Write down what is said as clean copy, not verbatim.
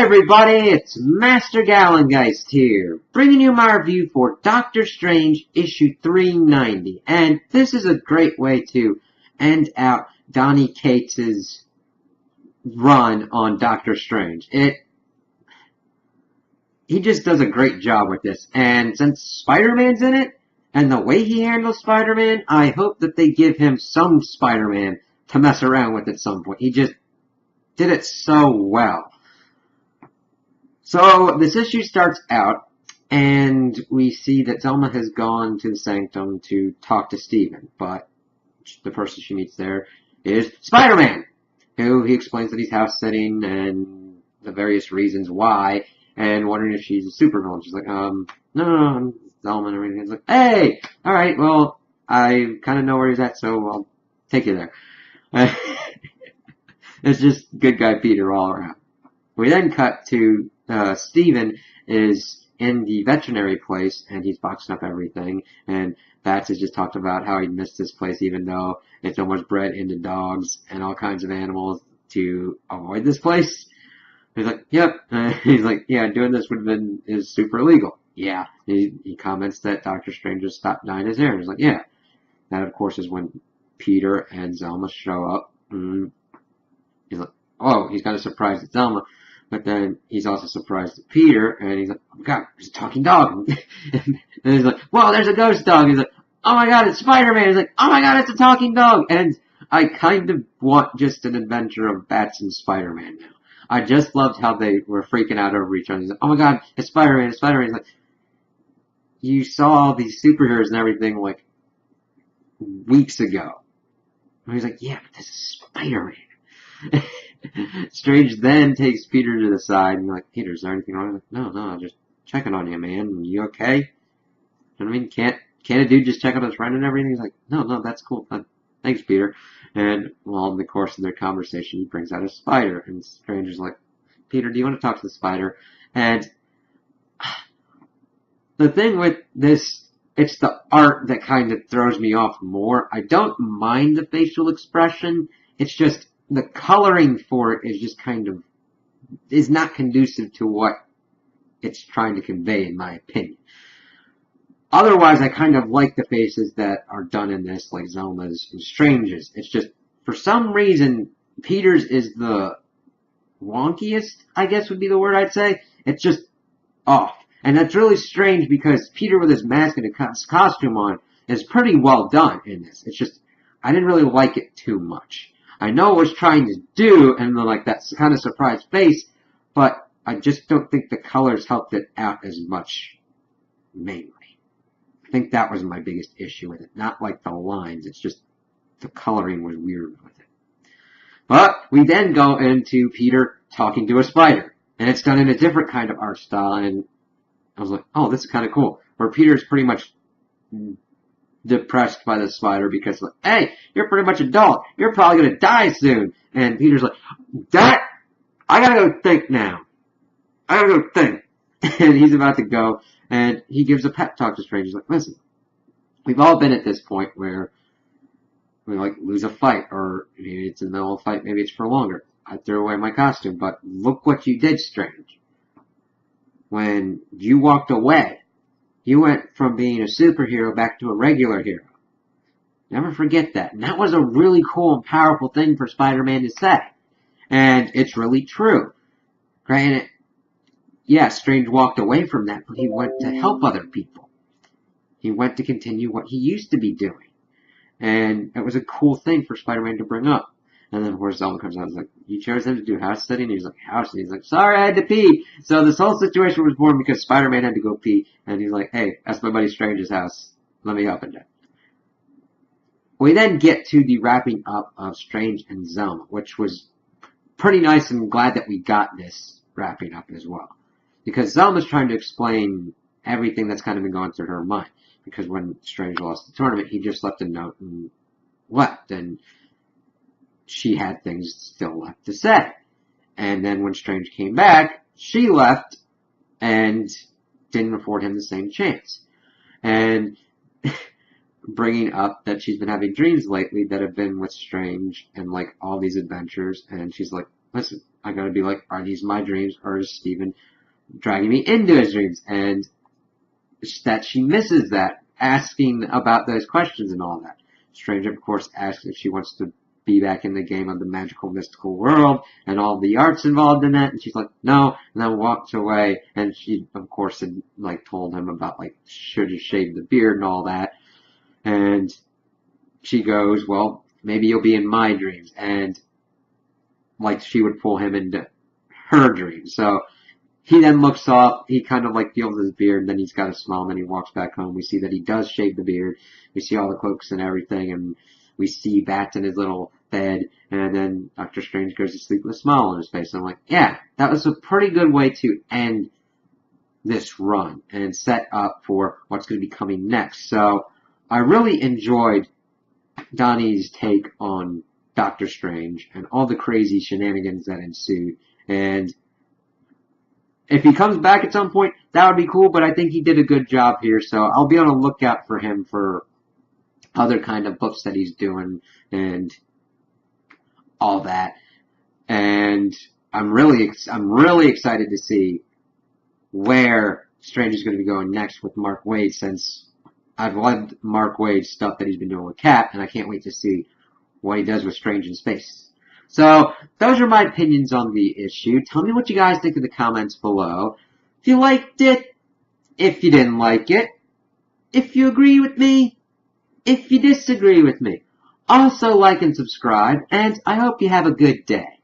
everybody, it's Master Gallengeist here, bringing you my review for Doctor Strange issue 390. And this is a great way to end out Donny Cates' run on Doctor Strange. He just does a great job with this. And since Spider-Man's in it, and the way he handles Spider-Man, I hope that they give him some Spider-Man to mess around with at some point. He just did it so well. So this issue starts out, and we see that Zelma has gone to the Sanctum to talk to Steven, but the person she meets there is Spider-Man, who he explains that he's house sitting and the various reasons why, and wondering if she's a supervillain. She's like, no, I'm Zelma and everything. He's like, hey, alright, well, I kind of know where he's at, so I'll take you there. It's just good guy Peter all around. We then cut to Steven is in the veterinary place, and he's boxing up everything, and Bats has just talked about how he missed this place even though it's almost bred into dogs and all kinds of animals to avoid this place. He's like, yep. He's like, yeah, doing this is super illegal. Yeah. He comments that Doctor Strange just stopped dyeing his hair. He's like, yeah. That, of course, is when Peter and Zelma show up. He's like, oh, he's kind of surprised at Zelma. But then he's also surprised at Peter, and he's like, oh my god, there's a talking dog. And he's like, whoa, there's a ghost dog. He's like, oh my god, it's Spider-Man. He's like, oh my god, it's a talking dog. And I kind of want just an adventure of Bats and Spider-Man now. I just loved how they were freaking out over each other. He's like, oh my god, it's Spider-Man, it's Spider-Man. He's like, you saw all these superheroes and everything, like, weeks ago. And he's like, yeah, but this is Spider-Man. Strange then takes Peter to the side and you're like, Peter, is there anything wrong? Like, no, I'm just checking on you, man. You okay? You know what I mean? Can't a dude just check on his friend and everything? He's like, no, that's cool. Thanks, Peter. And well, in the course of their conversation, he brings out a spider, and Strange is like, Peter, do you want to talk to the spider? And the thing with this, it's the art that kind of throws me off more. I don't mind the facial expression. It's just the coloring for it is just kind of, is not conducive to what it's trying to convey, in my opinion. Otherwise, I kind of like the faces that are done in this, like Zelma's and Strange's. It's just, for some reason, Peter's is the wonkiest, I guess would be the word I'd say. It's just off. And that's really strange because Peter with his mask and his costume on is pretty well done in this. It's just, I didn't really like it too much. I know what it was trying to do, and like that kind of surprised face, but I just don't think the colors helped it out as much, mainly. I think that was my biggest issue with it. Not like the lines, it's just the coloring was weird with it. But we then go into Peter talking to a spider, and it's done in a different kind of art style, and I was like, oh, this is kind of cool. Where Peter's pretty much depressed by the spider because, like, hey, you're pretty much a dog. You're probably going to die soon. And Peter's like, that, I got to go think now. I got to go think. And he's about to go, and he gives a pep talk to Strange. He's like, listen, we've all been at this point where we, like, lose a fight, or maybe it's in the middle of a fight, maybe it's for longer. I threw away my costume, but look what you did, Strange. When you walked away, you went from being a superhero back to a regular hero. Never forget that. And that was a really cool and powerful thing for Spider-Man to say. And it's really true. Granted, yeah, Strange walked away from that, but he went to help other people. He went to continue what he used to be doing. And it was a cool thing for Spider-Man to bring up. And then, of course, Zelma comes out and is like, you chose him to do house sitting? And he's like, house sitting? He's like, sorry, I had to pee. So this whole situation was born because Spider-Man had to go pee. And he's like, hey, that's my buddy Strange's house. Let me up and down. We then get to the wrapping up of Strange and Zelma, which was pretty nice, and glad that we got this wrapping up as well. Because Zelma's trying to explain everything that's kind of been going through her mind. Because when Strange lost the tournament, he just left a note and left. And she had things still left to say. And then when Strange came back, she left and didn't afford him the same chance. And bringing up that she's been having dreams lately that have been with Strange and like all these adventures, and she's like, listen, I gotta be like, are these my dreams, or is Steven dragging me into his dreams? And that she misses that, asking about those questions and all that. Strange, of course, asks if she wants to be back in the game of the magical, mystical world and all the arts involved in that. And she's like, no, and then walks away. And she, of course, had like told him about like should you shave the beard and all that. And she goes, well, maybe you'll be in my dreams. And like she would pull him into her dreams. So he then looks up, he kind of like feels his beard, then he's got a smile, and then he walks back home. We see that he does shave the beard. We see all the cloaks and everything, and we see bats in his little bed, and then Doctor Strange goes to sleep with a smile on his face. And I'm like, yeah, that was a pretty good way to end this run and set up for what's going to be coming next. So I really enjoyed Donnie's take on Doctor Strange and all the crazy shenanigans that ensued. And if he comes back at some point, that would be cool, but I think he did a good job here, so I'll be on a lookout for him for other kind of books that he's doing and all that. And I'm really excited to see where Strange is going to be going next with Mark Waid, since I've loved Mark Waid's stuff that he's been doing with Cap, and I can't wait to see what he does with Strange in Space. So, those are my opinions on the issue. Tell me what you guys think in the comments below. If you liked it, if you didn't like it, if you agree with me, if you disagree with me. Also like and subscribe, and I hope you have a good day.